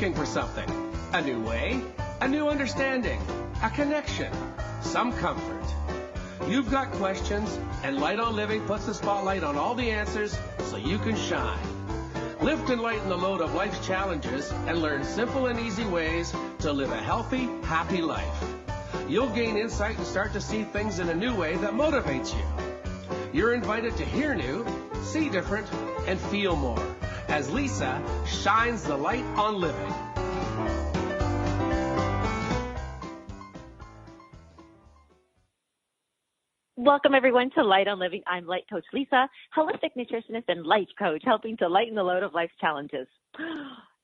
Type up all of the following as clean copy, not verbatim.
looking for something. A new way, a new understanding, a connection, some comfort. You've got questions, and Light on Living puts the spotlight on all the answers so you can shine. Lift and lighten the load of life's challenges and learn simple and easy ways to live a healthy, happy life. You'll gain insight and start to see things in a new way that motivates you. You're invited to hear new, see different, and feel more as Lisa shines the light on living. Welcome, everyone, to Light on Living. I'm Light Coach Lisa, holistic nutritionist and life coach, helping to lighten the load of life's challenges.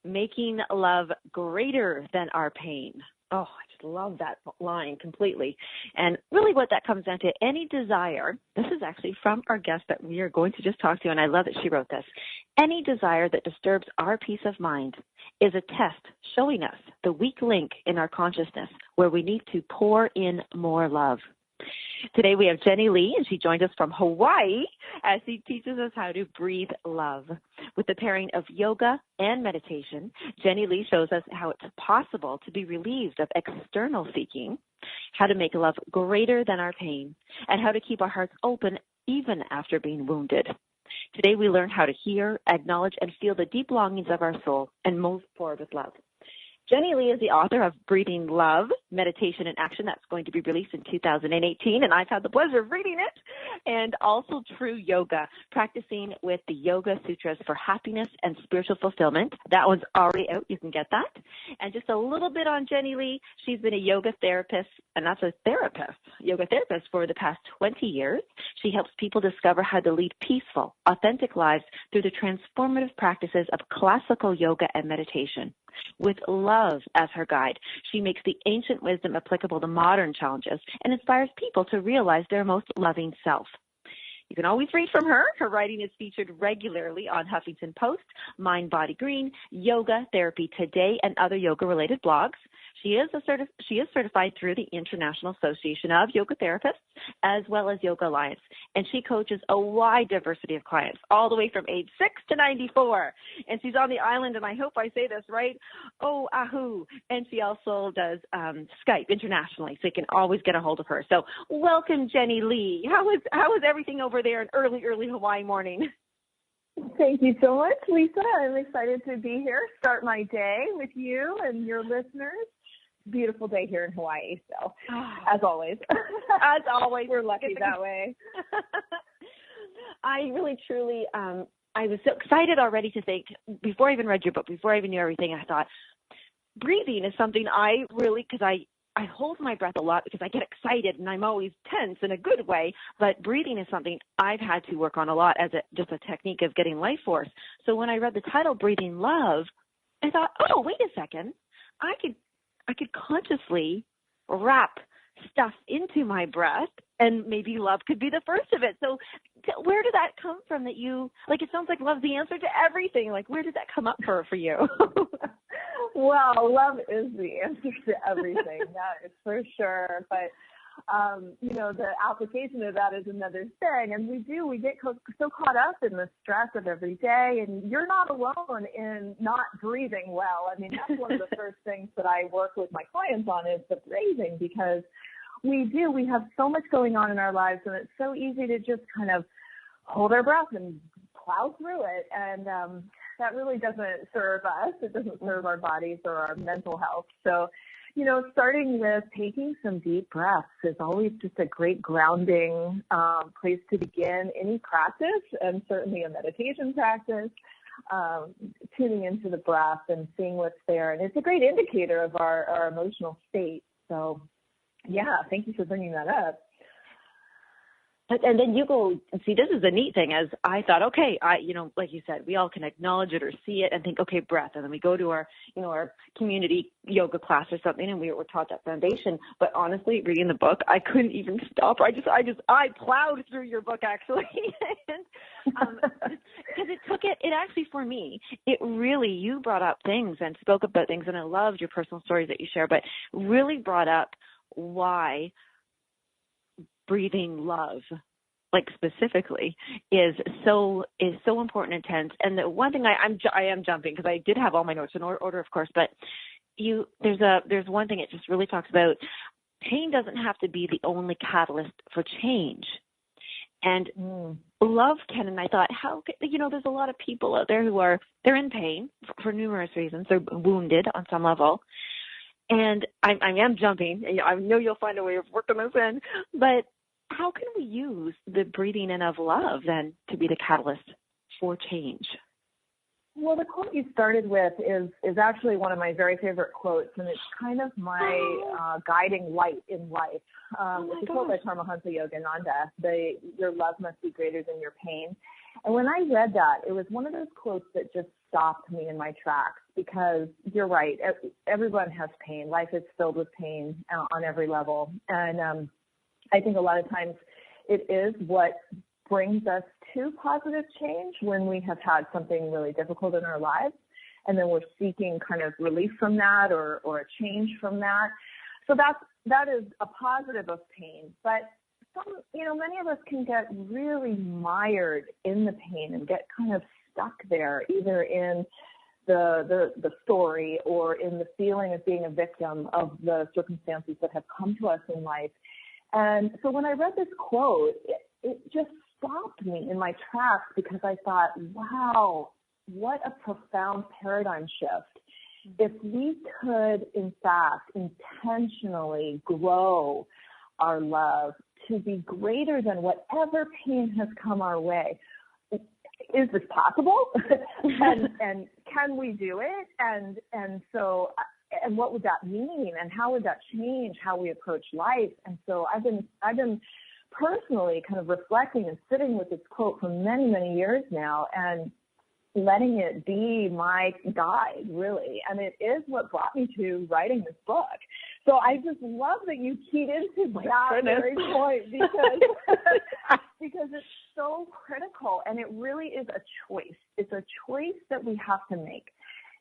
Making love greater than our pain. Oh, I just love that line completely. And really what that comes down to, any desire, this is actually from our guest that we are going to just talk to, and I love that she wrote this. Any desire that disturbs our peace of mind is a test showing us the weak link in our consciousness where we need to pour in more love. Today we have Jennie Lee, and she joined us from Hawaii as she teaches us how to breathe love. With the pairing of yoga and meditation, Jennie Lee shows us how it's possible to be relieved of external seeking, how to make love greater than our pain, and how to keep our hearts open even after being wounded. Today we learn how to hear, acknowledge, and feel the deep longings of our soul and move forward with love. Jennie Lee is the author of Breathing Love, Meditation in Action. That's going to be released in 2018, and I've had the pleasure of reading it. And also True Yoga, practicing with the Yoga Sutras for Happiness and Spiritual Fulfillment. That one's already out. You can get that. And just a little bit on Jennie Lee. She's been a yoga therapist, and that's a yoga therapist for the past 20 years. She helps people discover how to lead peaceful, authentic lives through the transformative practices of classical yoga and meditation. With love as her guide, she makes the ancient wisdom applicable to modern challenges and inspires people to realize their most loving self. You can always read from her. Her writing is featured regularly on Huffington Post, Mind Body Green, Yoga Therapy Today, and other yoga-related blogs. She is certified through the International Association of Yoga Therapists, as well as Yoga Alliance, and she coaches a wide diversity of clients, all the way from age 6 to 94. And she's on the island, and I hope I say this right, Oahu. And she also does Skype internationally, so you can always get a hold of her. So welcome, Jennie Lee. How is everything over there in early Hawaii morning? Thank you so much, Lisa. I'm excited to be here, start my day with you and your listeners. Beautiful day here in Hawaii, so as always. As always. We're lucky that way. I really, truly, I was so excited already to think, before I even read your book, before I even knew everything, I thought, breathing is something I really, because I hold my breath a lot because I get excited and I'm always tense in a good way, but breathing is something I've had to work on a lot as just a technique of getting life force. So when I read the title, Breathing Love, I thought, oh, wait a second, I could consciously wrap stuff into my breath, and maybe love could be the first of it. So where did that come from that you, like, it sounds like love's the answer to everything. Like, where did that come up for you? Well, love is the answer to everything, that is for sure. But, the application of that is another thing. And we get so caught up in the stress of every day, and you're not alone in not breathing well. I mean, that's one of the first things that I work with my clients on is the breathing, because we have so much going on in our lives, and it's so easy to just kind of hold our breath and plow through it. And that really doesn't serve us. It doesn't serve our bodies or our mental health. So, starting with taking some deep breaths is always just a great grounding place to begin any practice, and certainly a meditation practice, tuning into the breath and seeing what's there. And it's a great indicator of our emotional state. So, yeah, thank you for bringing that up. And then you go, see, this is the neat thing, as I thought, okay, like you said, we all can acknowledge it or see it and think, okay, breath. And then we go to our community yoga class or something, and we were taught that foundation. But honestly, reading the book, I couldn't even stop. I plowed through your book, actually. Because it actually, for me, it really, you brought up things and spoke about things, and I loved your personal stories that you share, but really brought up why breathing love like specifically, is so important and intense. And the one thing I am jumping because I did have all my notes in order, of course, but there's one thing it just really talks about. Pain doesn't have to be the only catalyst for change. And love can, and I thought, there's a lot of people out there they're in pain for numerous reasons. They're wounded on some level. And I am jumping. I know you'll find a way of working this in, but how can we use the breathing in of love then to be the catalyst for change? Well, the quote you started with is actually one of my very favorite quotes, and it's kind of my guiding light in life. It's a quote by Paramahansa Yogananda, your love must be greater than your pain. And when I read that, it was one of those quotes that just stopped me in my tracks, because you're right, everyone has pain. Life is filled with pain on every level. And I think a lot of times it is what brings us to positive change when we have had something really difficult in our lives, and then we're seeking kind of relief from that or a change from that. So that is a positive of pain. But many of us can get really mired in the pain and get kind of stuck there, either in the story or in the feeling of being a victim of the circumstances that have come to us in life. And so when I read this quote, it just stopped me in my tracks, because I thought, wow, what a profound paradigm shift. If we could, in fact, intentionally grow our love to be greater than whatever pain has come our way, is this possible? and can we do it? And so what would that mean? And how would that change how we approach life? And so I've been personally kind of reflecting and sitting with this quote for many, many years now, and letting it be my guide, really. And it is what brought me to writing this book. So I just love that you keyed into that very point, because it's so critical, and it really is a choice. It's a choice that we have to make.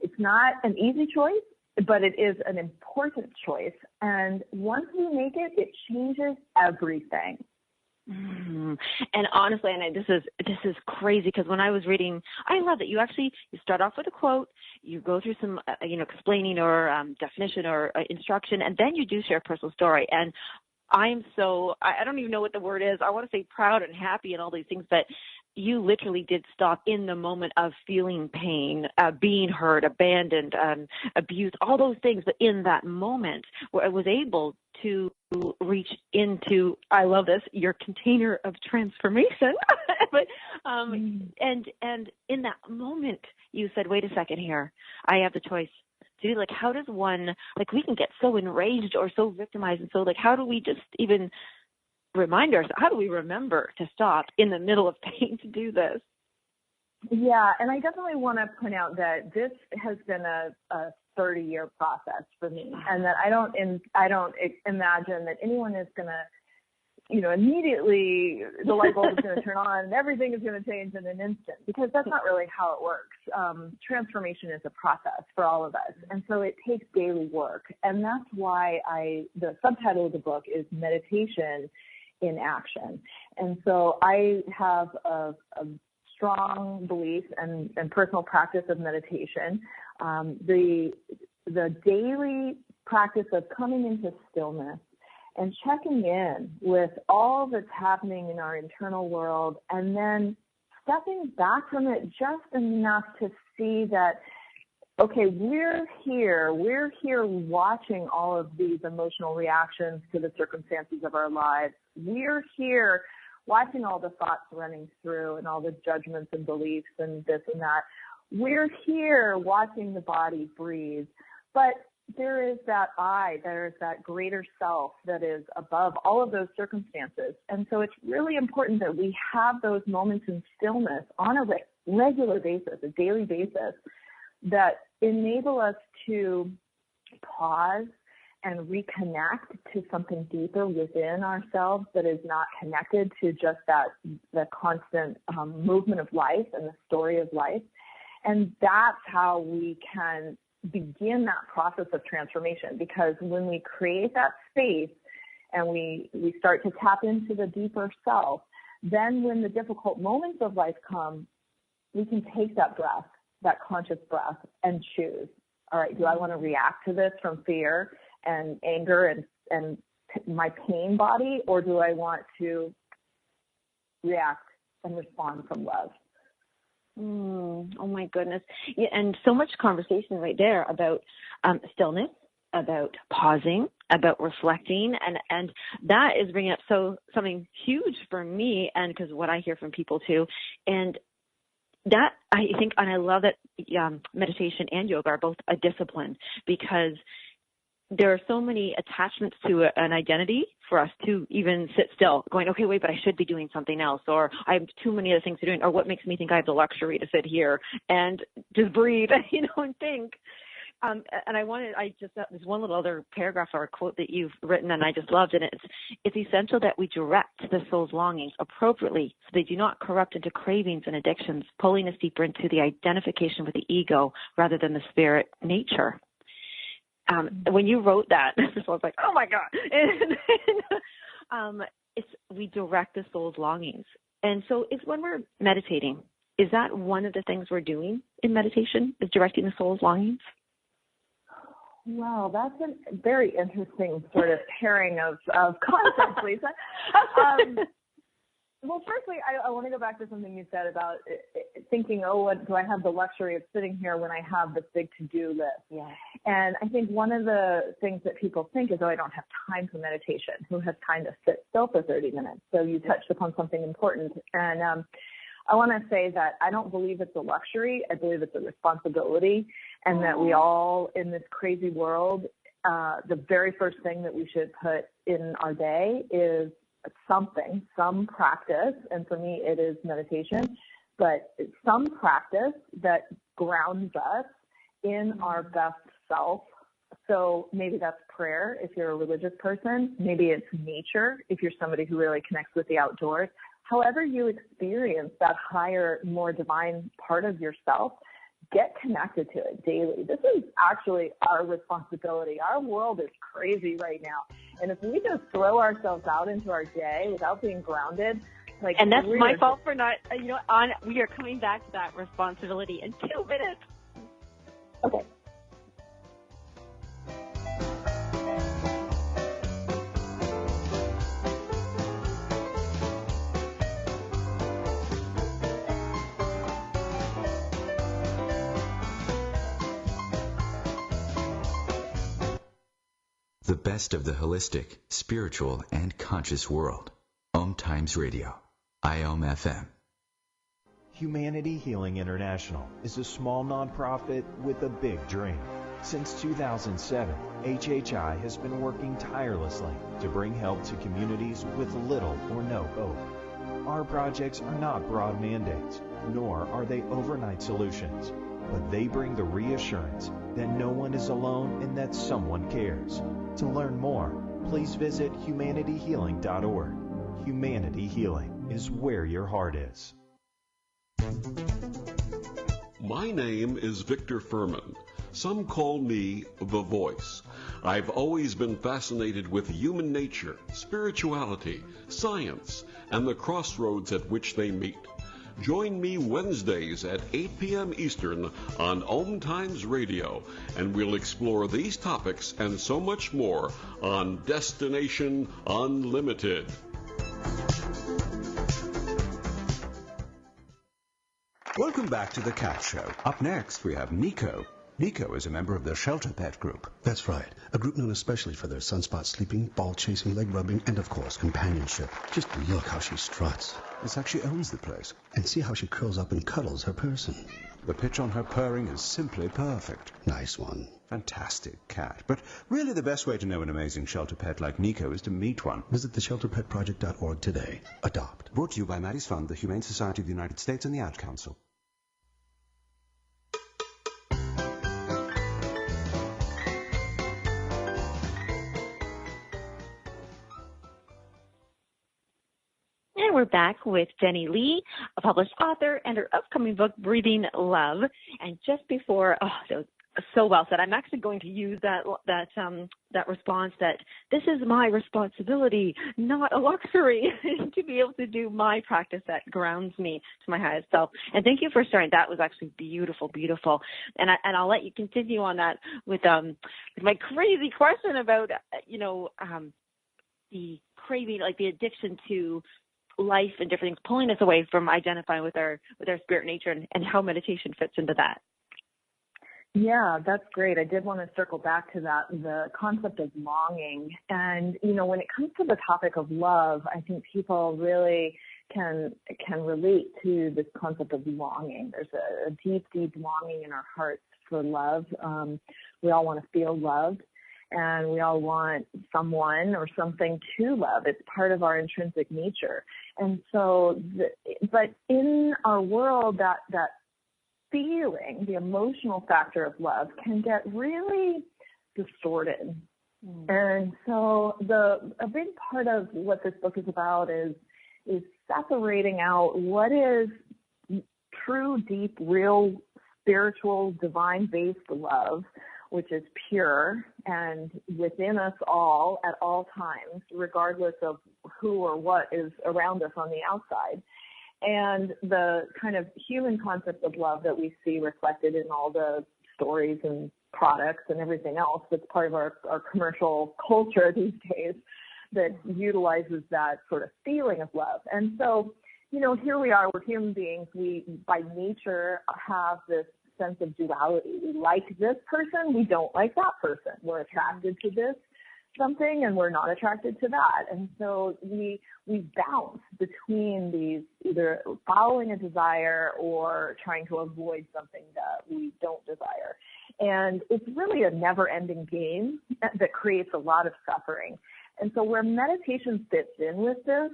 It's not an easy choice, but it is an important choice. And once we make it, it changes everything. And honestly, and this is crazy, because when I was reading, I love that you start off with a quote, you go through some explaining or definition or instruction, and then you do share a personal story. And I don't even know what the word is. I want to say proud and happy and all these things, but you literally did stop in the moment of feeling pain, being hurt, abandoned, abused, all those things. But in that moment where I was able to reach into, I love this, your container of transformation. But, and in that moment you said, wait a second here, I have the choice. Do how does one, we can get so enraged or so victimized, and so how do we just even remind ourselves, how do we remember to stop in the middle of pain to do this? Yeah, and I definitely want to point out that this has been a 30-year process for me, and that I don't imagine that anyone is going to, immediately the light bulb is going to turn on and everything is going to change in an instant, because that's not really how it works. Transformation is a process for all of us, and so it takes daily work, and that's why the subtitle of the book is Meditation in Action. And so I have a strong belief and personal practice of meditation. The daily practice of coming into stillness and checking in with all that's happening in our internal world, and then stepping back from it just enough to see that, okay, we're here watching all of these emotional reactions to the circumstances of our lives. We're here watching all the thoughts running through and all the judgments and beliefs and this and that. We're here watching the body breathe. But there is that there is that greater self that is above all of those circumstances. And so it's really important that we have those moments in stillness on a regular basis, a daily basis, that enable us to pause and reconnect to something deeper within ourselves that is not connected to just the constant movement of life and the story of life. And that's how we can begin that process of transformation, because when we create that space and we start to tap into the deeper self, then when the difficult moments of life come, we can take that breath, that conscious breath, and choose. All right, do I want to react to this from fear and anger and my pain body, or do I want to react and respond from love? Oh my goodness. Yeah, and so much conversation right there about stillness, about pausing, about reflecting, and that is bringing up something huge for me, and because what I hear from people too, and that I think, and I love that meditation and yoga are both a discipline, because there are so many attachments to an identity for us to even sit still, going, okay, wait, but I should be doing something else, or I have too many other things to do, or what makes me think I have the luxury to sit here and just breathe, and think. And there's one little other paragraph or quote that you've written, and I just loved it. It's essential that we direct the soul's longings appropriately so they do not corrupt into cravings and addictions, pulling us deeper into the identification with the ego rather than the spirit nature. When you wrote that, I was like, oh my God. We direct the soul's longings. And so it's when we're meditating, is that one of the things we're doing in meditation, is directing the soul's longings? Wow, that's a very interesting sort of pairing of concepts, Lisa. Well, firstly, I want to go back to something you said about thinking, what do I have the luxury of sitting here when I have this big to-do list? Yeah. And I think one of the things that people think is, I don't have time for meditation. Who has time to sit still for 30 minutes? So you touched upon something important. And I want to say that I don't believe it's a luxury. I believe it's a responsibility, and that we all, in this crazy world, the very first thing that we should put in our day is some practice, and for me it is meditation, but it's some practice that grounds us in our best self. So maybe that's prayer if you're a religious person, maybe it's nature if you're somebody who really connects with the outdoors. However you experience that higher, more divine part of yourself, get connected to it daily. This is actually our responsibility. Our world is crazy right now. And if we just throw ourselves out into our day without being grounded, and that's my fault for not, we are coming back to that responsibility in 2 minutes. Okay. The best of the holistic, spiritual, and conscious world. OMTimes Radio. IOM FM. Humanity Healing International is a small nonprofit with a big dream. Since 2007, HHI has been working tirelessly to bring help to communities with little or no hope. Our projects are not broad mandates, nor are they overnight solutions, but they bring the reassurance that no one is alone and that someone cares. To learn more, please visit humanityhealing.org. Humanity Healing is where your heart is. My name is Victor Furman. Some call me the Voice. I've always been fascinated with human nature, spirituality, science, and the crossroads at which they meet. Join me Wednesdays at 8 p.m. Eastern on OMTimes Radio, and we'll explore these topics and so much more on Destination Unlimited. Welcome back to The Cat Show. Up next, we have Nico. Nico is a member of the Shelter Pet Group. That's right. A group known especially for their sunspot sleeping, ball chasing, leg rubbing, and of course, companionship. Just look how she struts. It's like she owns the place. And see how she curls up and cuddles her person. The pitch on her purring is simply perfect. Nice one. Fantastic cat. But really the best way to know an amazing shelter pet like Nico is to meet one. Visit theshelterpetproject.org today. Adopt. Brought to you by Maddie's Fund, the Humane Society of the United States, and the Ad Council. And we're back with Jennie Lee, a published author, and her upcoming book, Breathing Love. And just before, so well said. I'm actually going to use that response that this is my responsibility, not a luxury, to be able to do my practice that grounds me to my highest self. And thank you for sharing. That was actually beautiful, beautiful. And I'll let you continue on that with my crazy question about the craving, like the addiction to life and different things, pulling us away from identifying with our spirit nature, and how meditation fits into that. Yeah, that's great. I did want to circle back to that, the concept of longing. And, when it comes to the topic of love, I think people really can relate to this concept of longing. There's a deep, deep longing in our hearts for love. We all want to feel loved, and we all want someone or something to love. It's part of our intrinsic nature. And so, but in our world, that feeling, the emotional factor of love, can get really distorted. And so a big part of what this book is about is separating out what is true, deep, real, spiritual, divine-based love, which is pure and within us all at all times, regardless of who or what is around us on the outside, and the kind of human concept of love that we see reflected in all the stories and products and everything else that's part of our commercial culture these days that utilizes that sort of feeling of love. And so, here we are, we're human beings. We, by nature, have this sense of duality. We like this person, we don't like that person. We're attracted to this something and we're not attracted to that. And so we bounce between these, either following a desire or trying to avoid something that we don't desire. And it's really a never-ending game that creates a lot of suffering. And so where meditation fits in with this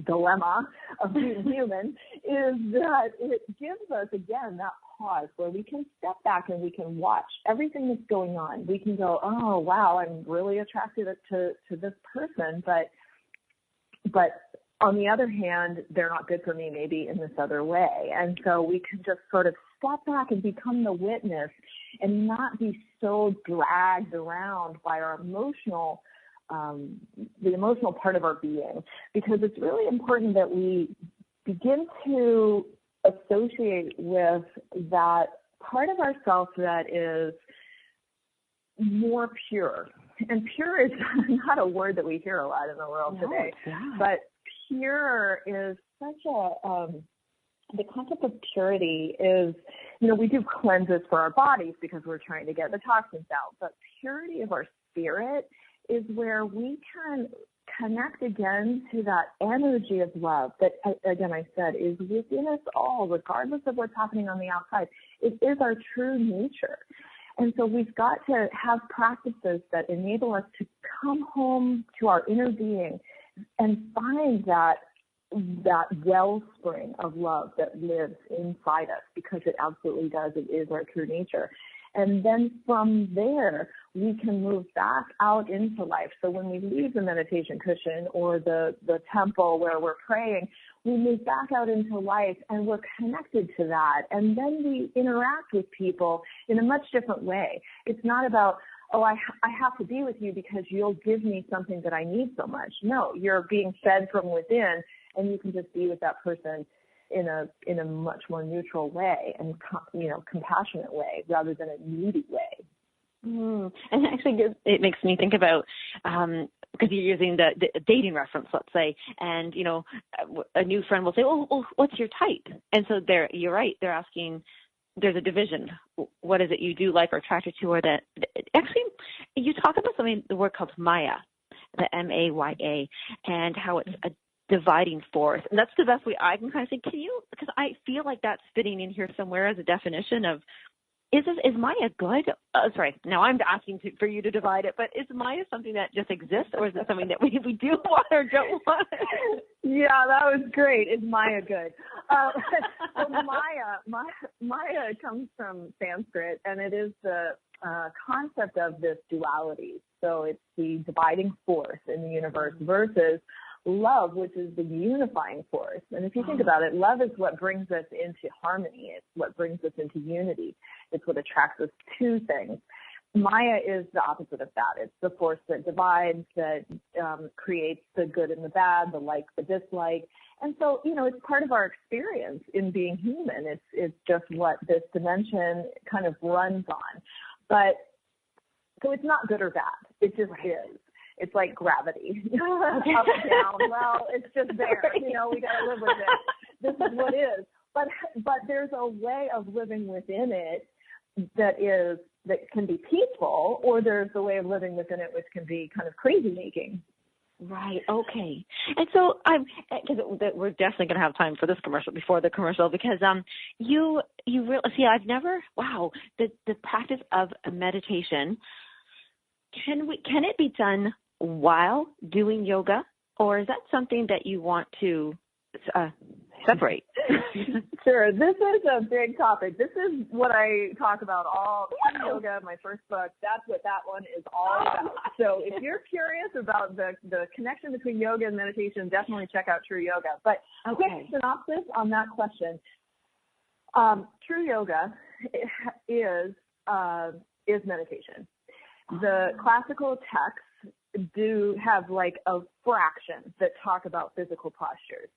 dilemma of being human is that it gives us, again, that pause where we can step back and we can watch everything that's going on. We can go, oh, wow, I'm really attracted to this person, but on the other hand, they're not good for me maybe in this other way. And so we can just sort of step back and become the witness and not be so dragged around by our emotional, the emotional part of our being, because it's really important that we begin to associate with that part of ourselves that is more pure. And pure is not a word that we hear a lot in the world today, but pure is such a, the concept of purity is, we do cleanses for our bodies because we're trying to get the toxins out, but purity of our spirit is where we can connect again to that energy of love that, again, I said, is within us all, regardless of what's happening on the outside. It is our true nature. And so we've got to have practices that enable us to come home to our inner being and find that wellspring of love that lives inside us, because it absolutely does. It is our true nature. And then from there, we can move back out into life. So when we leave the meditation cushion or the temple where we're praying, we move back out into life and we're connected to that. And then we interact with people in a much different way. It's not about, oh, I have to be with you because you'll give me something that I need so much. No, you're being fed from within, and you can just be with that person in a much more neutral way and, compassionate way rather than a needy way. And actually, it makes me think about, because you're using the dating reference, let's say, and, a new friend will say, oh, what's your type? And so you're right, they're asking, there's a division. What is it you do like or attracted to? Or that, actually, you talk about something, the word called Maya, the M-A-Y-A, and how it's a dividing force. And that's the best way I can kind of say, because I feel like that's fitting in here somewhere as a definition of, is Maya good? Sorry, now I'm asking for you to divide it, but is Maya something that just exists, or is it something that we do want or don't want? Yeah, that was great. Is Maya good? So Maya comes from Sanskrit, and it is the concept of this duality. So it's the dividing force in the universe versus love, which is the unifying force. And if you think about it, love is what brings us into harmony. It's what brings us into unity. It's what attracts us to things. Maya is the opposite of that. It's the force that divides, that creates the good and the bad, the like, the dislike. And so, it's part of our experience in being human. It's just what this dimension kind of runs on. But so it's not good or bad. It just is. It's like gravity. Up and down. Well, it's just there. We got to live with it. This is what is. But there's a way of living within it that can be peaceful, or there's a way of living within it which can be kind of crazy making. Right. Okay. And so we're definitely going to have time for this commercial before the commercial, because you really see, I've never, the practice of meditation, can it be done while doing yoga, or is that something that you want to separate? Sure. This is a big topic. This is what I talk about all yoga, my first book. That's what that one is all about. So if you're curious about the connection between yoga and meditation, definitely check out True Yoga. But quick synopsis on that question. True Yoga is meditation. The classical texts do have like a fraction that talk about physical postures.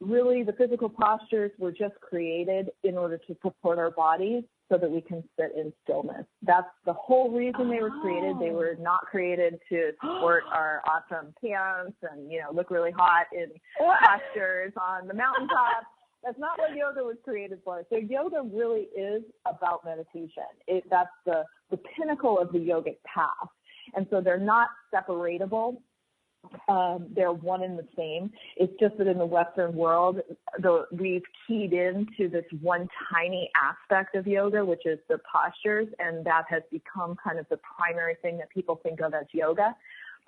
Really, the physical postures were just created in order to support our bodies so that we can sit in stillness. That's the whole reason they were created. They were not created to support our awesome pants and, look really hot in postures on the mountaintop. That's not what yoga was created for. So yoga really is about meditation. That's the pinnacle of the yogic path. And so they're not separatable. They're one and the same. It's just that in the Western world, we've keyed into this one tiny aspect of yoga, which is the postures, and that has become kind of the primary thing that people think of as yoga.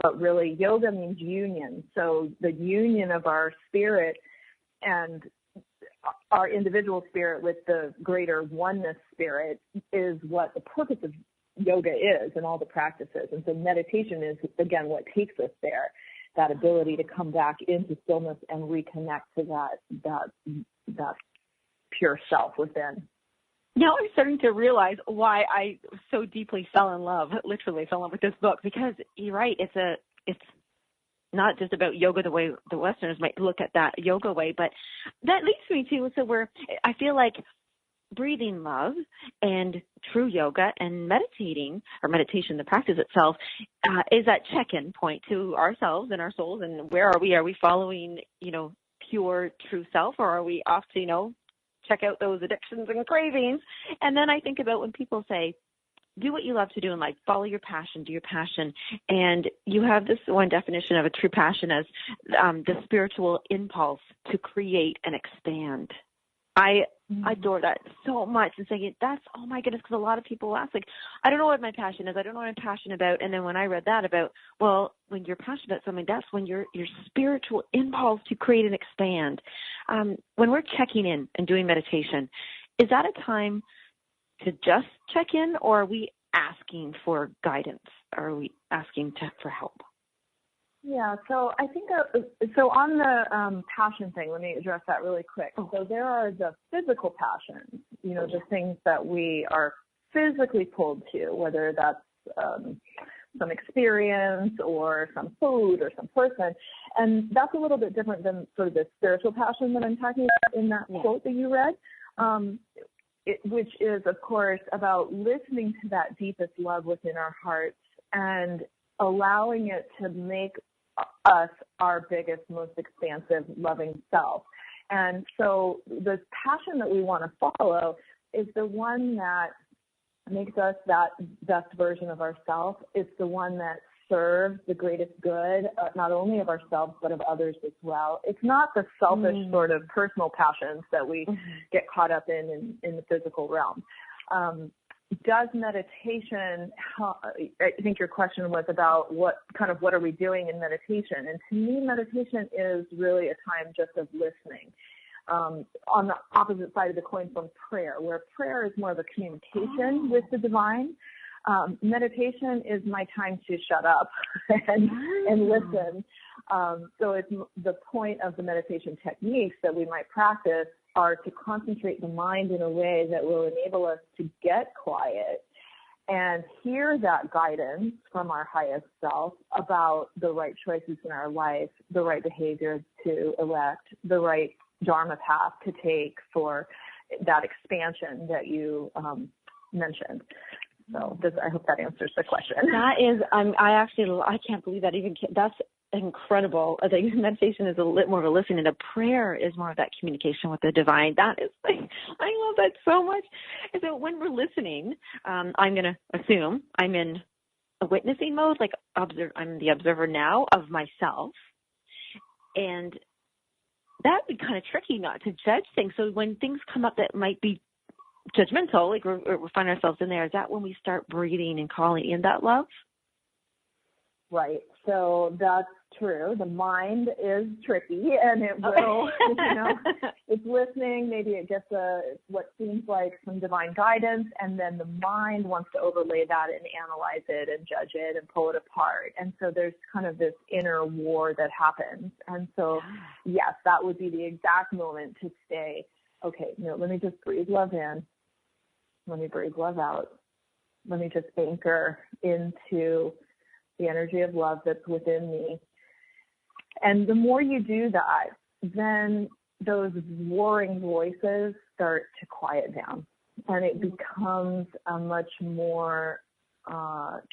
But really, yoga means union. So the union of our spirit and our individual spirit with the greater oneness spirit is what the purpose of yoga is and all the practices. And so meditation is, again, what takes us there, that ability to come back into stillness and reconnect to that pure self within. Now I'm starting to realize why I so deeply literally fell in love with this book, because you're right, it's not just about yoga the way the Westerners might look at that yoga way, but that leads me to, I feel like breathing love and true yoga and meditation, the practice itself, is that check-in point to ourselves and our souls. And where are we? Are we following, pure true self, or are we off to, check out those addictions and cravings? And then I think about when people say, do what you love to do in life, follow your passion, do your passion. And you have this one definition of a true passion as the spiritual impulse to create and expand. I adore that so much, and saying that's, oh my goodness, because a lot of people ask, I don't know what my passion is. I don't know what I'm passionate about. And then when I read that about, when you're passionate about something, that's when your spiritual impulse to create and expand. When we're checking in and doing meditation, is that a time to just check in, or are we asking for guidance? Or are we asking for help? Yeah, so I think, on the passion thing, let me address that really quick. So there are the physical passions, the things that we are physically pulled to, whether that's some experience or some food or some person. And that's a little bit different than sort of the spiritual passion that I'm talking about in that quote that you read, which is, of course, about listening to that deepest love within our hearts and allowing it to make us our biggest, most expansive, loving self. And so the passion that we want to follow is the one that makes us that best version of ourselves. It's the one that serves the greatest good, not only of ourselves, but of others as well. It's not the selfish sort of personal passions that we get caught up in the physical realm. Does meditation, I think your question was about what are we doing in meditation? And to me, meditation is really a time just of listening. On the opposite side of the coin from prayer, where prayer is more of a communication with the divine. Meditation is my time to shut up and listen. So it's the point of the meditation techniques that we might practice are to concentrate the mind in a way that will enable us to get quiet and hear that guidance from our highest self about the right choices in our life, the right behavior to elect, the right Dharma path to take for that expansion that you mentioned. So I hope that answers the question. That is, I can't believe that that's incredible. I think meditation is a little more of a listening, and a prayer is more of that communication with the divine. That is, I love that so much. And so when we're listening, I'm going to assume I'm in a witnessing mode, like I'm the observer now of myself. And that would be kind of tricky not to judge things. So when things come up that might be judgmental, like we find ourselves in there, is that when we start breathing and calling in that love? Right. So that's true. The mind is tricky, and it will, it's listening. Maybe it gets what seems like some divine guidance, and then the mind wants to overlay that and analyze it and judge it and pull it apart. And so there's kind of this inner war that happens. And so, yes, that would be the exact moment to say, okay, let me just breathe love in. Let me breathe love out. Let me just anchor into the energy of love that's within me. And the more you do that, then those warring voices start to quiet down. And it becomes a much more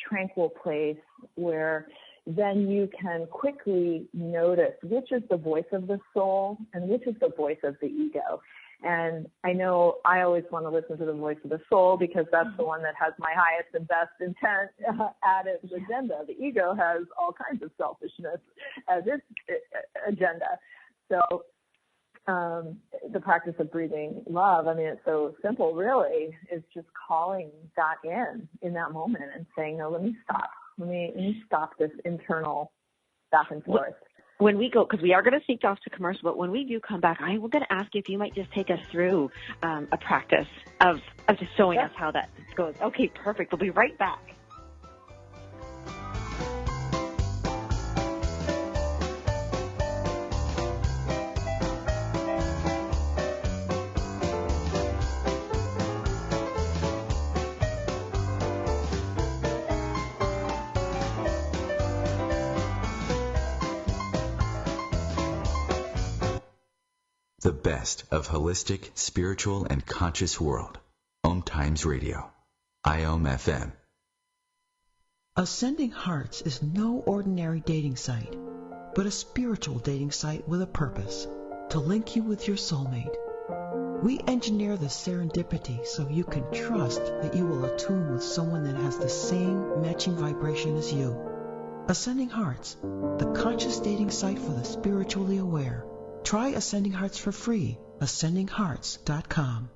tranquil place where then you can quickly notice which is the voice of the soul and which is the voice of the ego. And I know I always want to listen to the voice of the soul because that's the one that has my highest and best intent at its agenda. The ego has all kinds of selfishness as its agenda. So the practice of breathing love, it's so simple really, is just calling that in that moment and saying, no, let me stop. Let me stop this internal back and forth. When we go, because we are going to seek off to commercial, but when we do come back, I was going to ask you if you might just take us through a practice of just showing us how that goes. Okay, perfect. We'll be right back. The best of holistic, spiritual, and conscious world. OMTimes Radio. IOM FM. Ascending Hearts is no ordinary dating site, but a spiritual dating site with a purpose, to link you with your soulmate. We engineer the serendipity so you can trust that you will attune with someone that has the same matching vibration as you. Ascending Hearts, the conscious dating site for the spiritually aware. Try Ascending Hearts for free. ascendinghearts.com.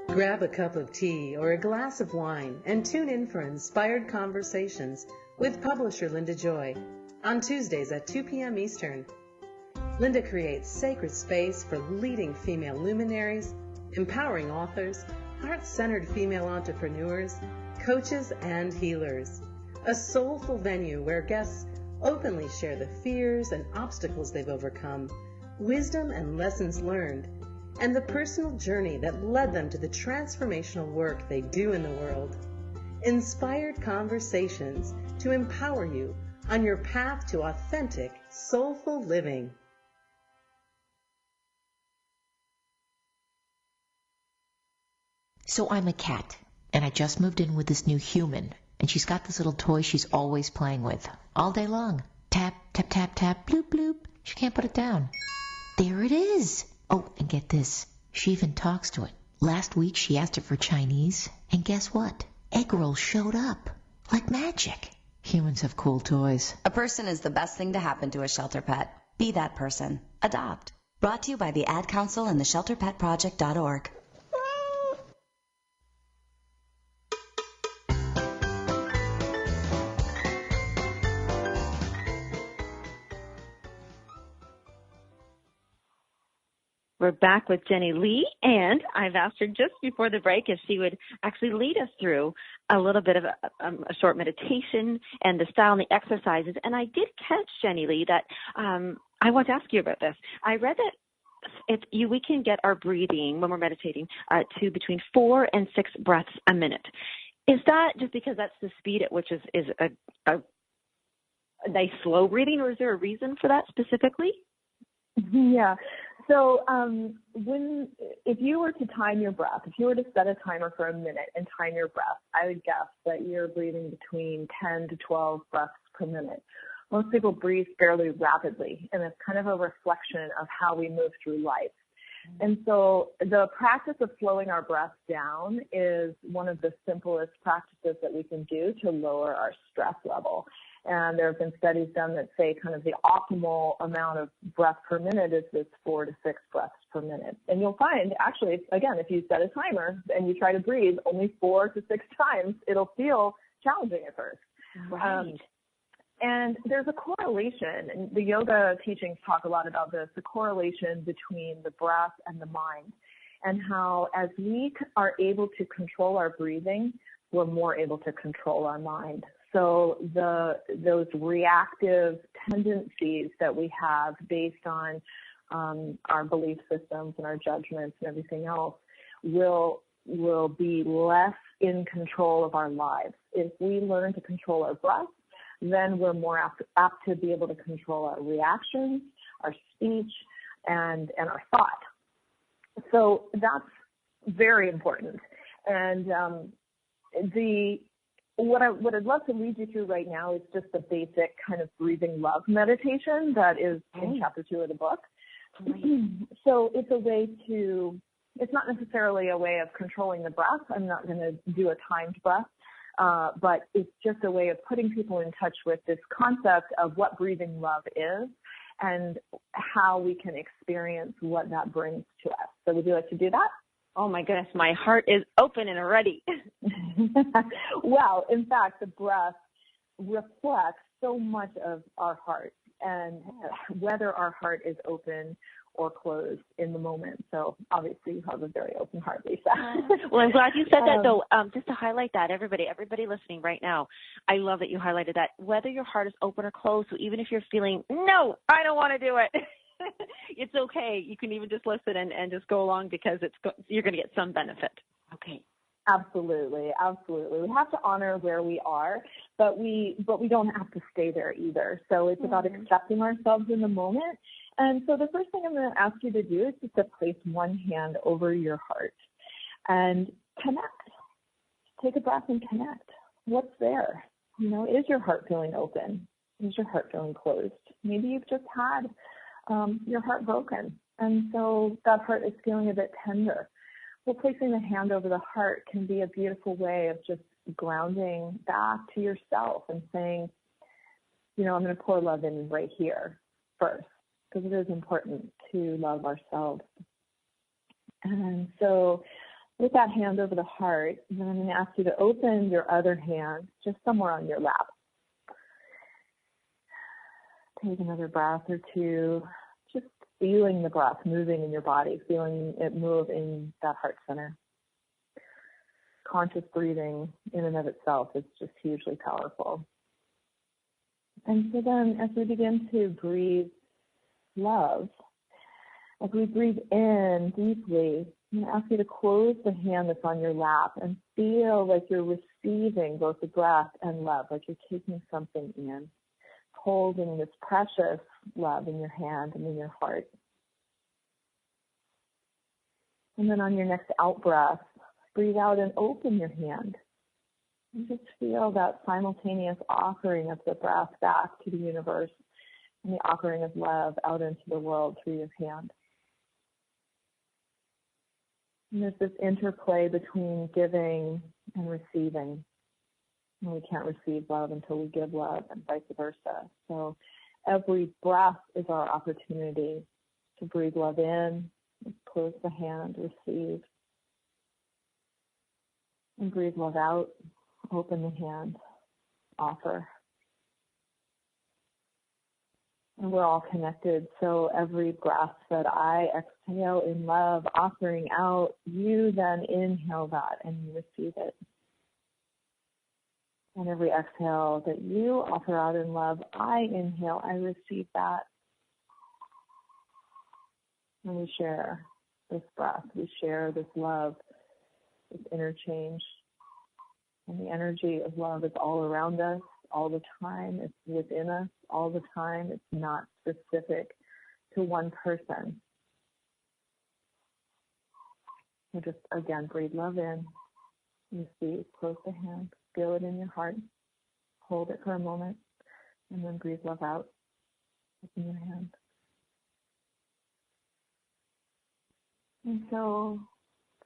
Grab a cup of tea or a glass of wine and tune in for Inspired Conversations with publisher Linda Joy on Tuesdays at 2 p.m. Eastern. Linda creates sacred space for leading female luminaries, empowering authors, heart-centered female entrepreneurs, coaches, and healers. A soulful venue where guests openly share the fears and obstacles they've overcome, wisdom and lessons learned, and the personal journey that led them to the transformational work they do in the world. Inspired Conversations to empower you on your path to authentic, soulful living. So I'm a cat, and I just moved in with this new human. And she's got this little toy she's always playing with, all day long. Tap, tap, tap, tap, bloop, bloop. She can't put it down. There it is. Oh, and get this. She even talks to it. Last week she asked it for Chinese, and guess what? Egg rolls showed up. Like magic. Humans have cool toys. A person is the best thing to happen to a shelter pet. Be that person. Adopt. Brought to you by the Ad Council and the ShelterPetProject.org. We're back with Jennie Lee, and I've asked her just before the break if she would actually lead us through a little bit of a short meditation and the style and the exercises. And I did catch, Jennie Lee, that I want to ask you about this. I read that we can get our breathing when we're meditating to between 4 and 6 breaths a minute. Is that just because that's the speed at which is a nice slow breathing, or is there a reason for that specifically? Yeah. So if you were to time your breath, if you were to set a timer for a minute and time your breath, I would guess that you're breathing between 10 to 12 breaths per minute. Most people breathe fairly rapidly, and it's kind of a reflection of how we move through life. And so the practice of slowing our breath down is one of the simplest practices that we can do to lower our stress level. And there have been studies done that say kind of the optimal amount of breath per minute is this 4 to 6 breaths per minute. And you'll find, actually, again, if you set a timer and you try to breathe only 4 to 6 times, it'll feel challenging at first. Right. And there's a correlation, and the yoga teachings talk a lot about this, the correlation between the breath and the mind, and how as we are able to control our breathing, we're more able to control our mind. So those reactive tendencies that we have based on our belief systems and our judgments and everything else will be less in control of our lives. If we learn to control our breath, then we're more apt to be able to control our reactions, our speech, and our thought. So that's very important. And what I'd love to lead you through right now is just the basic kind of breathing love meditation that is in chapter 2 of the book. So it's a way it's not necessarily a way of controlling the breath. I'm not going to do a timed breath, but it's just a way of putting people in touch with this concept of what breathing love is and how we can experience what that brings to us. So would you like to do that? Oh my goodness, my heart is open and ready. Well, in fact, the breath reflects so much of our heart and whether our heart is open or closed in the moment. So obviously you have a very open heart, Lisa. Well, I'm glad you said that, though. Just to highlight that, everybody listening right now, I love that you highlighted that. Whether your heart is open or closed, so even if you're feeling, no, I don't want to do it, it's okay. You can even just listen and just go along because you're going to get some benefit. Okay. Absolutely, absolutely. We have to honor where we are, but we don't have to stay there either. So it's about accepting ourselves in the moment. And so the first thing I'm going to ask you to do is just to place one hand over your heart and connect. Take a breath and connect. What's there? Is your heart feeling open? Is your heart feeling closed? Maybe you've just had your heart broken, and so that heart is feeling a bit tender. Well, placing the hand over the heart can be a beautiful way of just grounding back to yourself and saying, I'm going to pour love in right here first, because it is important to love ourselves. And so with that hand over the heart, then I'm going to ask you to open your other hand just somewhere on your lap. Take another breath or two, just feeling the breath moving in your body, feeling it move in that heart center. Conscious breathing in and of itself is just hugely powerful. And so then as we begin to breathe love, as we breathe in deeply, I'm going to ask you to close the hand that's on your lap and feel like you're receiving both the breath and love, like you're taking something in, holding this precious love in your hand and in your heart. And then on your next out breath, breathe out and open your hand. And just feel that simultaneous offering of the breath back to the universe and the offering of love out into the world through your hand. And there's this interplay between giving and receiving. And we can't receive love until we give love, and vice versa. So every breath is our opportunity to breathe love in, close the hand, receive, and breathe love out, open the hand, offer. And we're all connected. So every breath that I exhale in love, offering out, you then inhale that and you receive it. And every exhale that you offer out in love, I inhale, I receive that. And we share this breath, we share this love, this interchange. And the energy of love is all around us, all the time. It's within us all the time. It's not specific to one person. So just, again, breathe love in. Receive, close the hand, feel it in your heart. Hold it for a moment, and then breathe love out. Open your hand. And so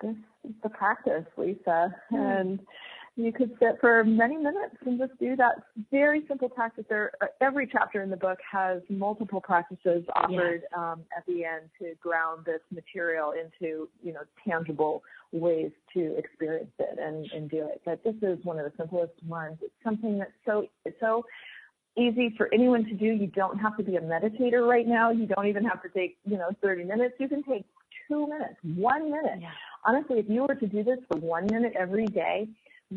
this is the practice, Lisa. And you could sit for many minutes and just do that very simple practice. Every chapter in the book has multiple practices offered at the end to ground this material into, tangible ways to experience it and do it. But this is one of the simplest ones. It's something that's so easy for anyone to do. You don't have to be a meditator right now. You don't even have to take, 30 minutes. You can take 2 minutes, 1 minute. Yeah. Honestly, if you were to do this for 1 minute every day,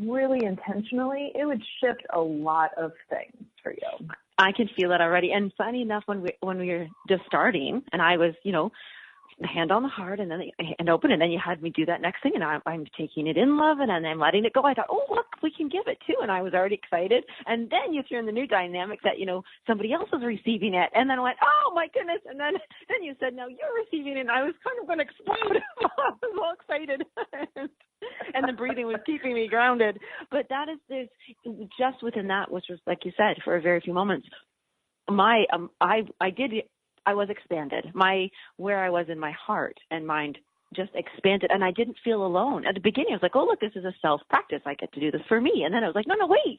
really intentionally, it would shift a lot of things for you. I can feel it already. And funny enough, when we were just starting, and I was, hand on the heart and then and open, and then you had me do that next thing, and I'm taking it in love, and then I'm letting it go. I thought, oh, look, we can give it too, and I was already excited. And then you threw in the new dynamic that somebody else is receiving it, and then I went, oh my goodness, and then you said, no, you're receiving it, and I was kind of going to explode. I was all excited, and the breathing was keeping me grounded. But that is this, just within that, which was, like you said, for a very few moments, I was expanded. Where I was in my heart and mind just expanded, and I didn't feel alone. At the beginning, I was like, oh, look, this is a self-practice. I get to do this for me. And then I was like, no, wait.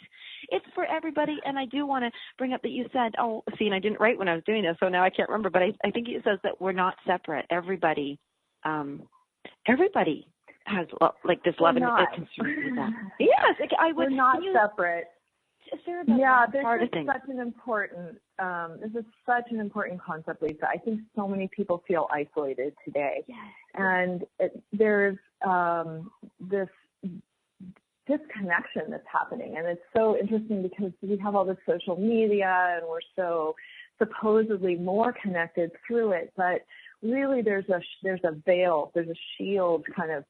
It's for everybody. And I do want to bring up that you said, and I didn't write when I was doing this, so now I can't remember, but I think it says that we're not separate. Everybody has, this love and concern with that. Yes. We're not separate. This is such an important concept, Lisa. I think so many people feel isolated today. Yes. And there's this disconnection that's happening. And it's so interesting because we have all this social media and we're so supposedly more connected through it. But really there's a veil, there's a shield, kind of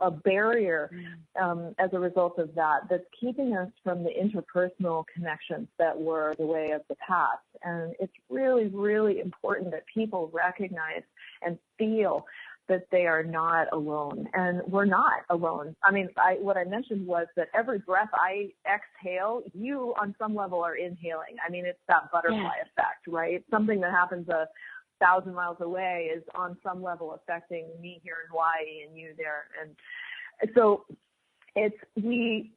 a barrier as a result of that's keeping us from the interpersonal connections that were the way of the past. And it's really, really important that people recognize and feel that they are not alone. And we're not alone. I mean, what I mentioned was that every breath I exhale, you on some level are inhaling. I mean, it's that butterfly effect, right? Something that happens 1,000 miles away is on some level affecting me here in Hawaii and you there. And so we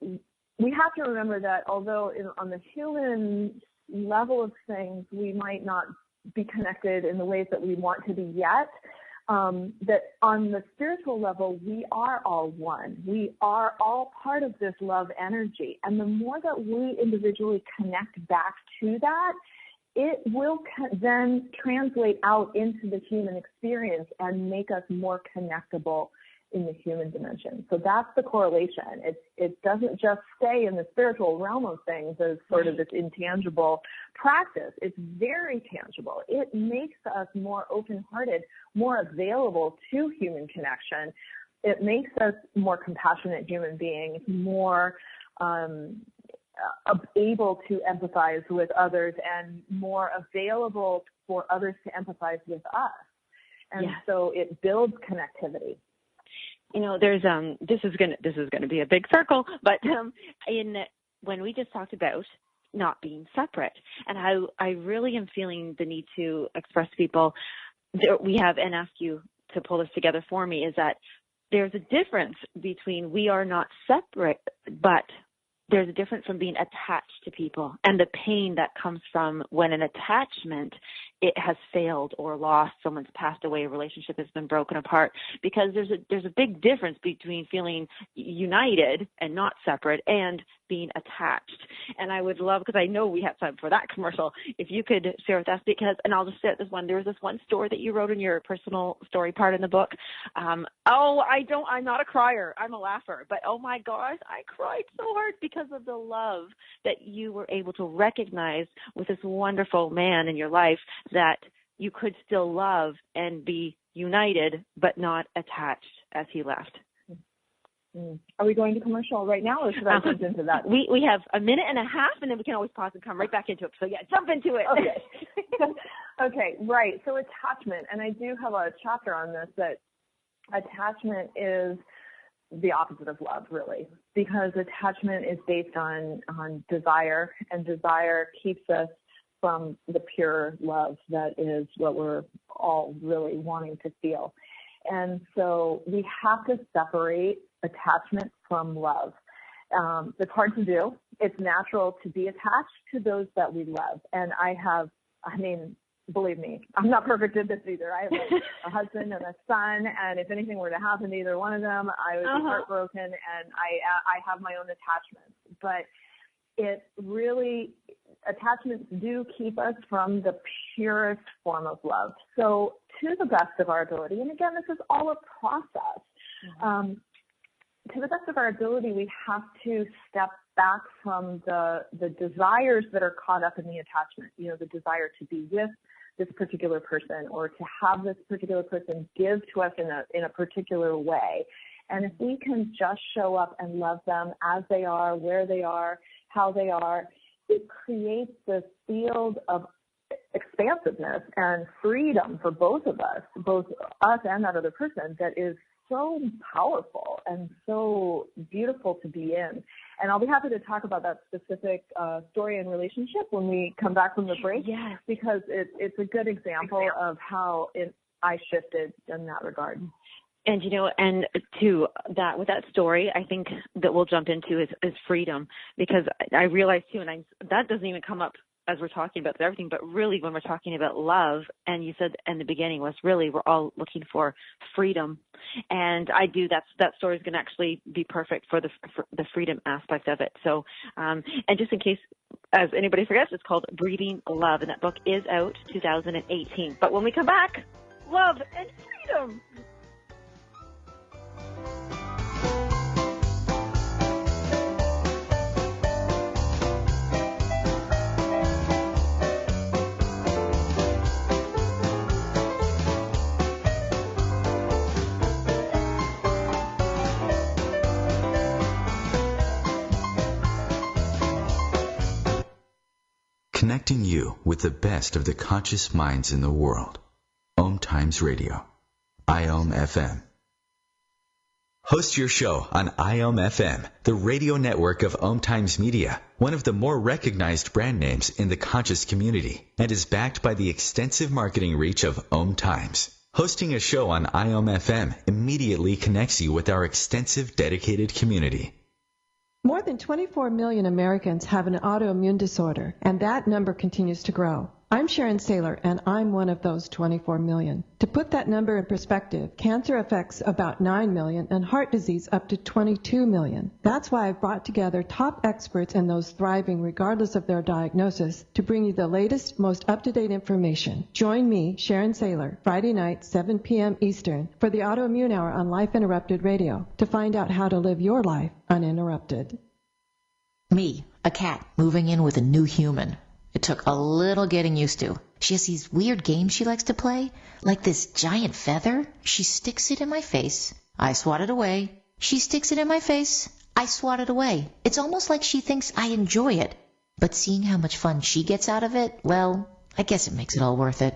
have to remember that although on the human level of things, we might not be connected in the ways that we want to be yet, that on the spiritual level, we are all one. We are all part of this love energy. And the more that we individually connect back to that, it will then translate out into the human experience and make us more connectable in the human dimension. So that's the correlation. It doesn't just stay in the spiritual realm of things as sort of this intangible practice. It's very tangible. It makes us more open-hearted, more available to human connection. It makes us more compassionate human beings, more able to empathize with others and more available for others to empathize with us. And so it builds connectivity. There's this is gonna be a big circle, but when we just talked about not being separate, and I really am feeling the need to express to people that we have, and ask you to pull this together for me, is that there's a difference between we are not separate, but there's a difference from being attached to people and the pain that comes from when an attachment, it has failed or lost, someone's passed away, a relationship has been broken apart, because there's a big difference between feeling united and not separate and being attached. And I would love, because I know we have time for that commercial, if you could share with us, because, and I'll just say this one, there was this one story that you wrote in your personal story part in the book. I'm not a crier, I'm a laugher, but oh my gosh, I cried so hard because of the love that you were able to recognize with this wonderful man in your life, that you could still love and be united, but not attached as he left. Are we going to commercial right now, or should I jump into that? We have a minute and a half, and then we can always pause and come right back into it. So, yeah, jump into it. Okay. Okay, right. So attachment, and I do have a chapter on this, that attachment is the opposite of love, really, because attachment is based on desire, and desire keeps us from the pure love that is what we're all really wanting to feel. And so we have to separate attachment from love. It's hard to do. It's natural to be attached to those that we love. And believe me, I'm not perfect at this either. I have a husband and a son, and if anything were to happen to either one of them, I would be heartbroken, and I have my own attachments. But attachments do keep us from the purest form of love. So to the best of our ability, and again, this is all a process, to the best of our ability, we have to step back from the desires that are caught up in the attachment, the desire to be with this particular person, or to have this particular person give to us in a particular way. And if we can just show up and love them as they are, where they are, how they are, it creates this field of expansiveness and freedom for both of us, both us and that other person, that is so powerful and so beautiful to be in. And I'll be happy to talk about that specific story and relationship when we come back from the break, because it's a good example of how I shifted in that regard. And, and to that, with that story, I think that we'll jump into is freedom, because I realize too, and that doesn't even come up as we're talking about everything, but really when we're talking about love, and you said in the beginning was really we're all looking for freedom. And that story is going to actually be perfect for the freedom aspect of it. So, and just in case, as anybody forgets, it's called Breeding Love, and that book is out 2018. But when we come back, love and freedom. Connecting you with the best of the conscious minds in the world. OMTimes Radio. IOM FM. Host your show on IOM FM, the radio network of OMTimes Media, one of the more recognized brand names in the conscious community, and is backed by the extensive marketing reach of OMTimes. Hosting a show on IOM FM immediately connects you with our extensive dedicated community. More than 24 million Americans have an autoimmune disorder, and that number continues to grow. I'm Sharon Saylor, and I'm one of those 24 million. To put that number in perspective, cancer affects about 9 million and heart disease up to 22 million. That's why I've brought together top experts and those thriving regardless of their diagnosis to bring you the latest, most up-to-date information. Join me, Sharon Saylor, Friday night, 7 p.m. Eastern, for the Autoimmune Hour on Life Interrupted Radio to find out how to live your life uninterrupted. Me, a cat, moving in with a new human. It took a little getting used to. She has these weird games she likes to play, like this giant feather. She sticks it in my face. I swat it away. She sticks it in my face. I swat it away. It's almost like she thinks I enjoy it. But seeing how much fun she gets out of it, well, I guess it makes it all worth it.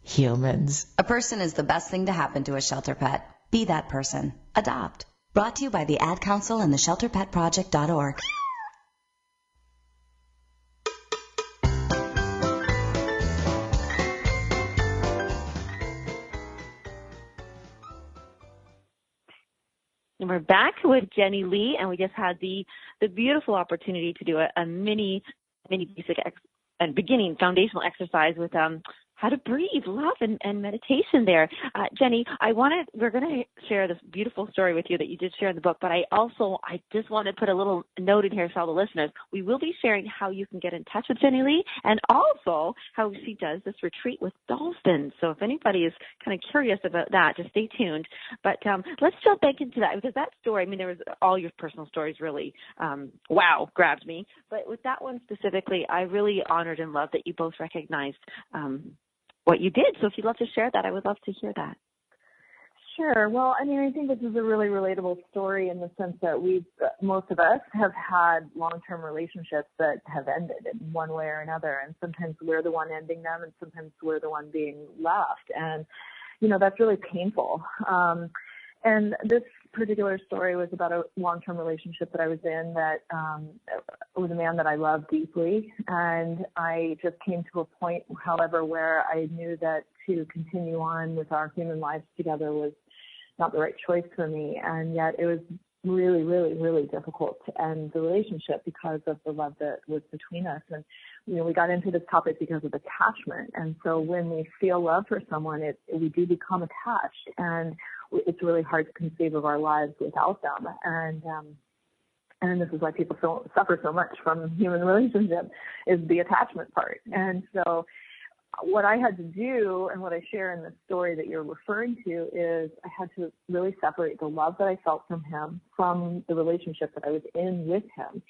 Humans. A person is the best thing to happen to a shelter pet. Be that person. Adopt. Brought to you by the Ad Council and the ShelterPetProject.org. And we're back with Jennie Lee, and we just had the beautiful opportunity to do a mini basic and beginning foundational exercise with how to breathe, love, and meditation there. Jennie, we're going to share this beautiful story with you that you did share in the book, but I just want to put a little note in here for all the listeners. We will be sharing how you can get in touch with Jennie Lee and also how she does this retreat with dolphins. So if anybody is kind of curious about that, just stay tuned. But let's jump back into that, because that story, I mean, there was all your personal stories really, grabbed me. But with that one specifically, I really honored and loved that you both recognized what you did. So if you'd love to share that, I would love to hear that. Sure. Well, I mean, I think this is a really relatable story in the sense that most of us have had long-term relationships that have ended in one way or another. And sometimes we're the one ending them, and sometimes we're the one being left. And, that's really painful. And this particular story was about a long-term relationship that I was in that was a man that I loved deeply. And I just came to a point, however, where I knew that to continue on with our human lives together was not the right choice for me. And yet it was really, really, really difficult to end the relationship because of the love that was between us. And, we got into this topic because of attachment. And so when we feel love for someone, we do become attached. And it's really hard to conceive of our lives without them. And this is why people suffer so much from human relationships, is the attachment part. And so what I had to do, and what I share in the story that you're referring to, is I had to really separate the love that I felt from him from the relationship that I was in with him,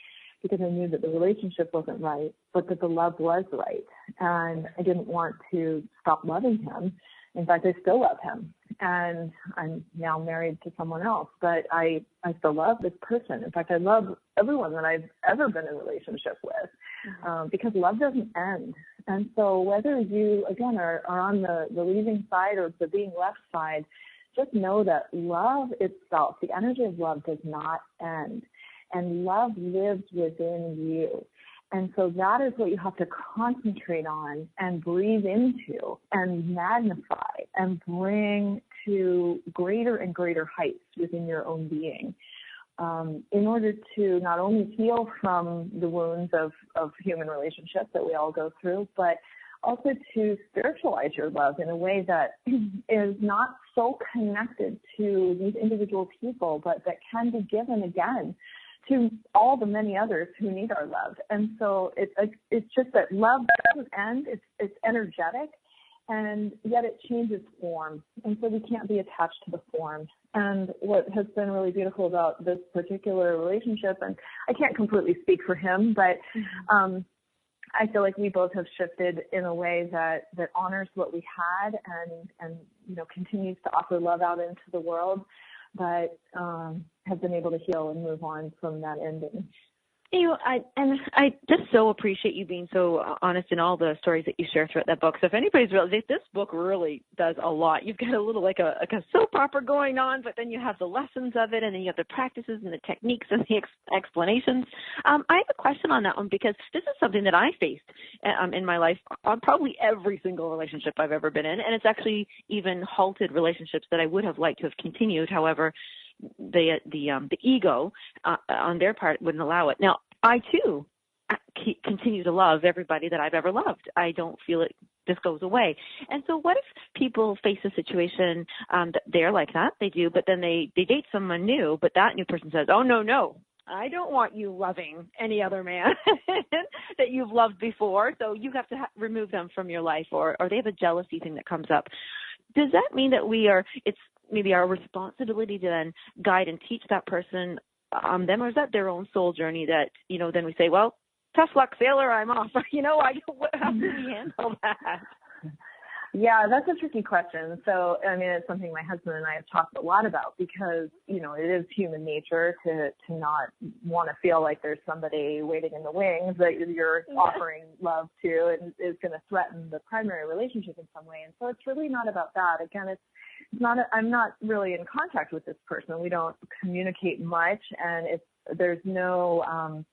because I knew that the relationship wasn't right, but that the love was right. And I didn't want to stop loving him. In fact, I still love him. And I'm now married to someone else, but I still love this person. In fact, I love everyone that I've ever been in a relationship with, because love doesn't end. And so whether you, again, are on the leaving side or the being left side, just know that love itself, the energy of love, does not end. And love lives within you. And so that is what you have to concentrate on and breathe into and magnify and bring to greater and greater heights within your own being, in order to not only heal from the wounds of human relationships that we all go through, but also to spiritualize your love in a way that is not so connected to these individual people, but that can be given again to all the many others who need our love. And so it's just that love doesn't end. It's energetic, and yet it changes form. And so we can't be attached to the form. And what has been really beautiful about this particular relationship, and I can't completely speak for him, but I feel like we both have shifted in a way that honors what we had and continues to offer love out into the world, but have been able to heal and move on from that ending. I just so appreciate you being so honest in all the stories that you share throughout that book. So if anybody's realized, this book really does a lot. You've got a little like a soap opera going on, but then you have the lessons of it, and then you have the practices and the techniques and the explanations. I have a question on that one, because this is something that I faced in my life on probably every single relationship I've ever been in, and it's actually even halted relationships that I would have liked to have continued. However, the ego on their part wouldn't allow it. Now, I too continue to love everybody that I've ever loved. I don't feel it just goes away. And so what if people face a situation that they're like that, they do, but then they date someone new, but that new person says, oh, no, I don't want you loving any other man that you've loved before, so you have to remove them from your life, or they have a jealousy thing that comes up. Does that mean that it's maybe our responsibility to then guide and teach that person them, or is that their own soul journey that, then we say, well, tough luck, sailor, I'm off. How do we handle that? Yeah, that's a tricky question. So, I mean, it's something my husband and I have talked a lot about, because, it is human nature to not want to feel like there's somebody waiting in the wings that you're offering love to and is going to threaten the primary relationship in some way. And so it's really not about that. Again, I'm not really in contact with this person. We don't communicate much, and there's no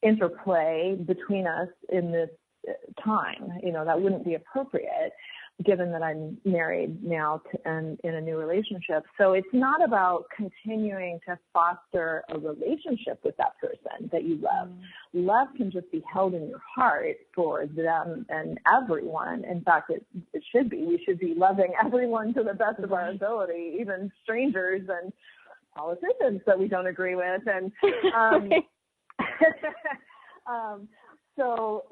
interplay between us in this time. That wouldn't be appropriate. given that I'm married now and in a new relationship. So it's not about continuing to foster a relationship with that person that you love. Love can just be held in your heart for them and everyone. In fact, it should be. We should be loving everyone to the best of our ability, even strangers and politicians that we don't agree with. And so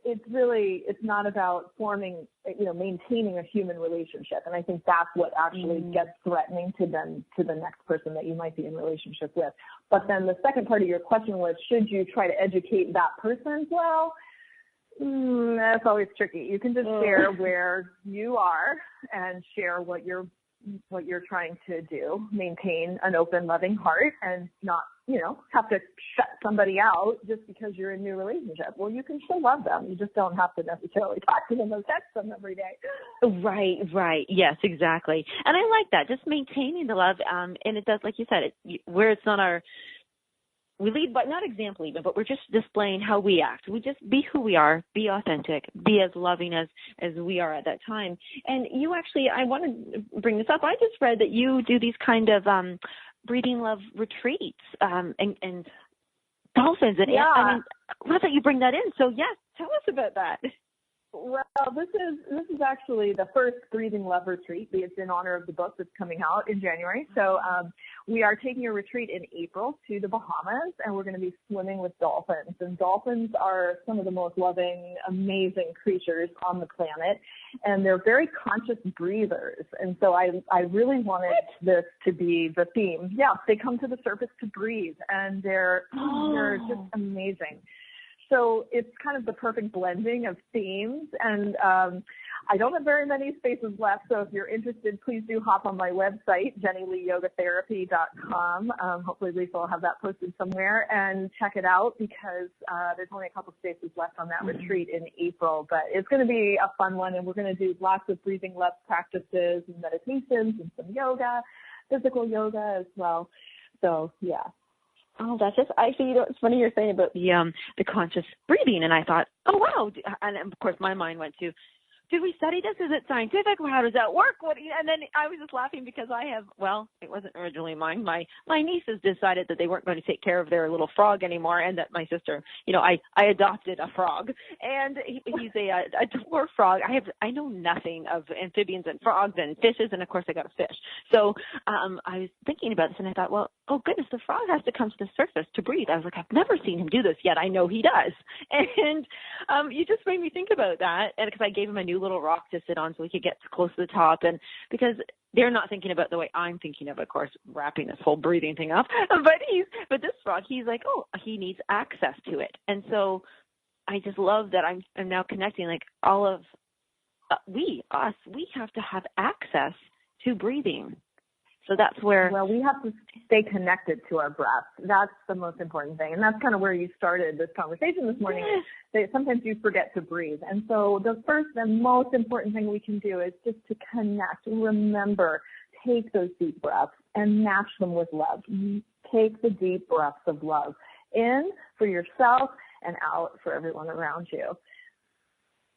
it's not about maintaining a human relationship. And I think that's what actually gets threatening to the next person that you might be in relationship with. But then the second part of your question was, should you try to educate that person? Well, that's always tricky. You can just share where you are and share what you're trying to do, maintain an open, loving heart and not, have to shut somebody out just because you're in a new relationship. Well, you can still love them. You just don't have to necessarily talk to them or text them every day. Right. Yes, exactly. And I like that, just maintaining the love. And it does, like you said, where it's not we lead by, not example even, but we're just displaying how we act. We just be who we are, be authentic, be as loving as we are at that time. And you actually, I want to bring this up. I just read that you do these kind of breathing love retreats and dolphins. And I love that you bring that in. So yes, tell us about that. Well, this is actually the first Breathing Love retreat. It's in honor of the book that's coming out in January. So we are taking a retreat in April to the Bahamas, and we're going to be swimming with dolphins. And dolphins are some of the most loving, amazing creatures on the planet, and they're very conscious breathers. And so I really wanted this to be the theme. Yeah, they come to the surface to breathe, and they're just amazing. So it's kind of the perfect blending of themes. And I don't have very many spaces left, so if you're interested, please do hop on my website, JennieLeeYogaTherapy.com. Hopefully Lisa will have that posted somewhere, and check it out because there's only a couple spaces left on that retreat in April. But it's going to be a fun one, and we're going to do lots of breathing love practices and meditations and some yoga, physical yoga as well. So, yeah. Oh, that's just, actually, it's funny you're saying about the conscious breathing, and I thought, oh, wow. And of course, my mind went to, did we study this? Is it scientific? How does that work? And then I was just laughing because it wasn't originally mine. My nieces decided that they weren't going to take care of their little frog anymore, and that my sister, I adopted a frog, and he's a dwarf frog. I know nothing of amphibians and frogs and fishes, and of course I got a fish. So I was thinking about this, and I thought, well, oh goodness, the frog has to come to the surface to breathe. I was like, I've never seen him do this yet. I know he does. And you just made me think about that, and because I gave him a new little rock to sit on so he could get close to the top, and because they're not thinking about the way I'm thinking of course, wrapping this whole breathing thing up. But this frog, he's like, oh, he needs access to it. And so I just love that I'm now connecting, like all of we have to have access to breathing. So that's where... Well, we have to stay connected to our breath. That's the most important thing. And that's kind of where you started this conversation this morning. Yes. Sometimes you forget to breathe. And so the first and most important thing we can do is just to connect. Remember, take those deep breaths and match them with love. Take the deep breaths of love in for yourself and out for everyone around you.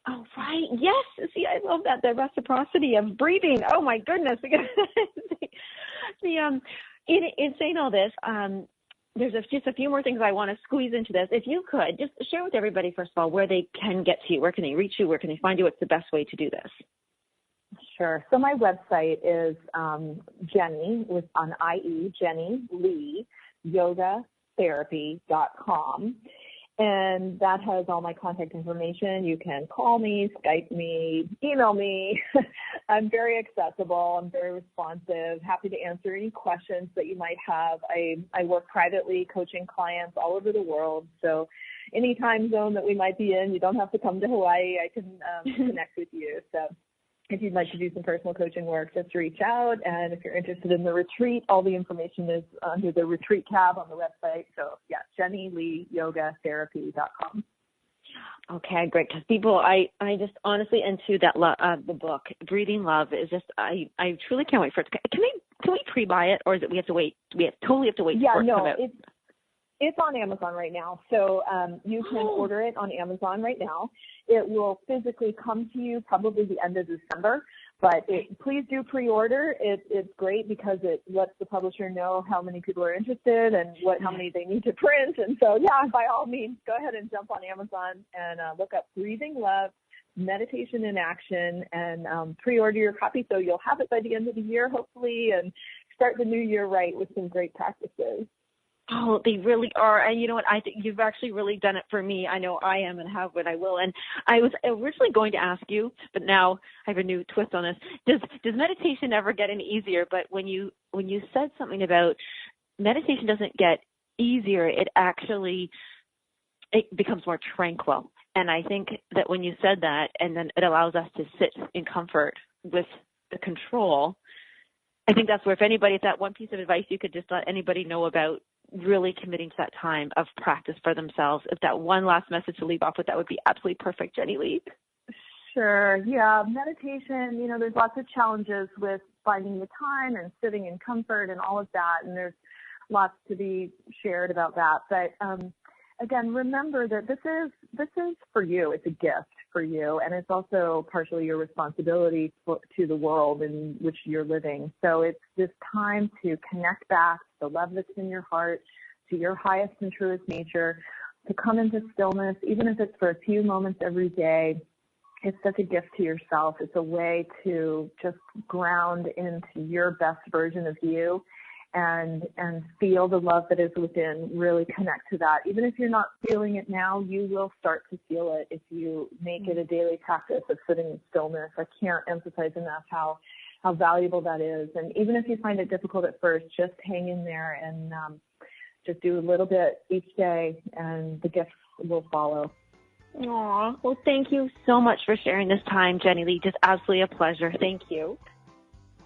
Oh, right. Yes. See, I love that. The reciprocity of breathing. Oh, my goodness. In saying all this, there's just a few more things I want to squeeze into this. If you could, just share with everybody, first of all, where they can get to you. Where can they reach you? Where can they find you? What's the best way to do this? Sure. So my website is Jennie, with an IE, Jennie Lee, yogatherapy.com. And that has all my contact information. You can call me, Skype me, email me. I'm very accessible. I'm very responsive. Happy to answer any questions that you might have. I work privately coaching clients all over the world. So any time zone that we might be in, you don't have to come to Hawaii. I can connect with you. So if you'd like to do some personal coaching work, just reach out. And if you're interested in the retreat, all the information is under the retreat tab on the website. So, yeah, JennieLeeYogaTherapy.com. Okay, great. Because people, I just honestly, into that the book, Breathing Love, is just, I truly can't wait for it. Can we pre-buy it, or is it we have to wait? We totally have to wait? Yeah, for it to come out? It's on Amazon right now, so you can order it on Amazon right now. It will physically come to you probably the end of December, but please do pre-order. It's great because it lets the publisher know how many people are interested and how many they need to print. And so, yeah, by all means, go ahead and jump on Amazon and look up Breathing Love, Meditation in Action, and pre-order your copy so you'll have it by the end of the year, hopefully, and start the new year right with some great practices. Oh, they really are. And you know what? I think you've actually really done it for me. I know I am and have what I will. And I was originally going to ask you, but now I have a new twist on this. Does meditation ever get any easier? But when you said something about meditation doesn't get easier, it becomes more tranquil. And I think that when you said that, and then it allows us to sit in comfort with the control, I think that's where, if anybody, it's that one piece of advice you could just let anybody know about really committing to that time of practice for themselves. If that one last message to leave off with, that would be absolutely perfect, Jennie Lee. Sure. Yeah. Meditation, there's lots of challenges with finding the time and sitting in comfort and all of that. And there's lots to be shared about that. But, again, remember that this is for you. It's a gift for you, and it's also partially your responsibility to the world in which you're living. So it's this time to connect back to the love that's in your heart, to your highest and truest nature, to come into stillness, even if it's for a few moments every day. It's such a gift to yourself. It's a way to just ground into your best version of you and feel the love that is within, really connect to that. Even if you're not feeling it now, you will start to feel it if you make it a daily practice of sitting in stillness. I can't emphasize enough how valuable that is. And even if you find it difficult at first, just hang in there and just do a little bit each day, and the gifts will follow. Aw, well, thank you so much for sharing this time, Jennie Lee. Just absolutely a pleasure. Thank you.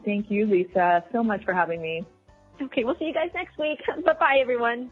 Thank you, Lisa, so much for having me. Okay, we'll see you guys next week. Bye-bye, everyone.